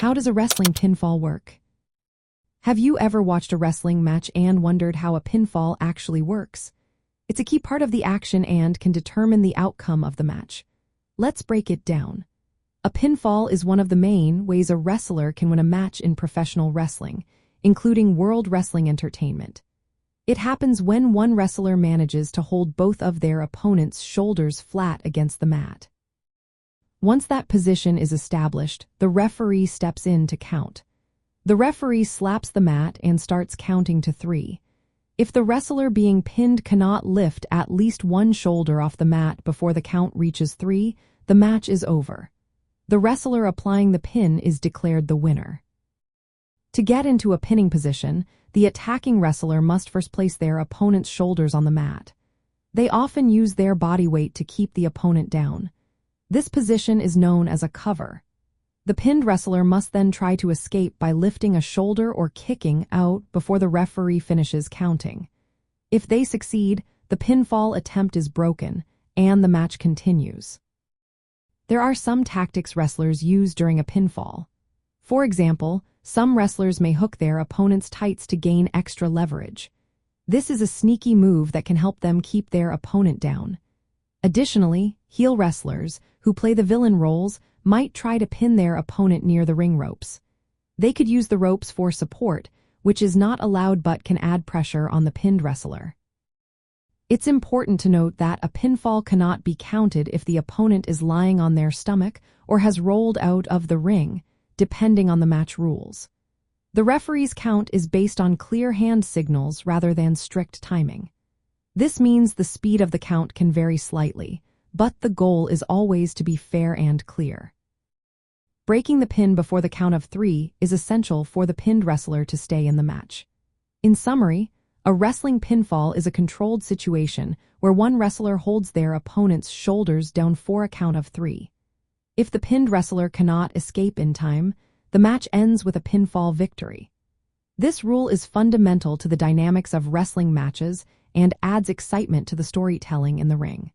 How does a wrestling pinfall work? Have you ever watched a wrestling match and wondered how a pinfall actually works? It's a key part of the action and can determine the outcome of the match. Let's break it down. A pinfall is one of the main ways a wrestler can win a match in professional wrestling, including World Wrestling Entertainment. It happens when one wrestler manages to hold both of their opponent's shoulders flat against the mat. Once that position is established, the referee steps in to count. The referee slaps the mat and starts counting to 3. If the wrestler being pinned cannot lift at least one shoulder off the mat before the count reaches 3, the match is over. The wrestler applying the pin is declared the winner. To get into a pinning position, the attacking wrestler must first place their opponent's shoulders on the mat. They often use their body weight to keep the opponent down. This position is known as a cover. The pinned wrestler must then try to escape by lifting a shoulder or kicking out before the referee finishes counting. If they succeed, the pinfall attempt is broken, and the match continues. There are some tactics wrestlers use during a pinfall. For example, some wrestlers may hook their opponent's tights to gain extra leverage. This is a sneaky move that can help them keep their opponent down. Additionally, heel wrestlers, who play the villain roles, might try to pin their opponent near the ring ropes. They could use the ropes for support, which is not allowed but can add pressure on the pinned wrestler. It's important to note that a pinfall cannot be counted if the opponent is lying on their stomach or has rolled out of the ring, depending on the match rules. The referee's count is based on clear hand signals rather than strict timing. This means the speed of the count can vary slightly, but the goal is always to be fair and clear. Breaking the pin before the count of 3 is essential for the pinned wrestler to stay in the match. In summary, a wrestling pinfall is a controlled situation where one wrestler holds their opponent's shoulders down for a count of 3. If the pinned wrestler cannot escape in time, the match ends with a pinfall victory. This rule is fundamental to the dynamics of wrestling matches and adds excitement to the storytelling in the ring.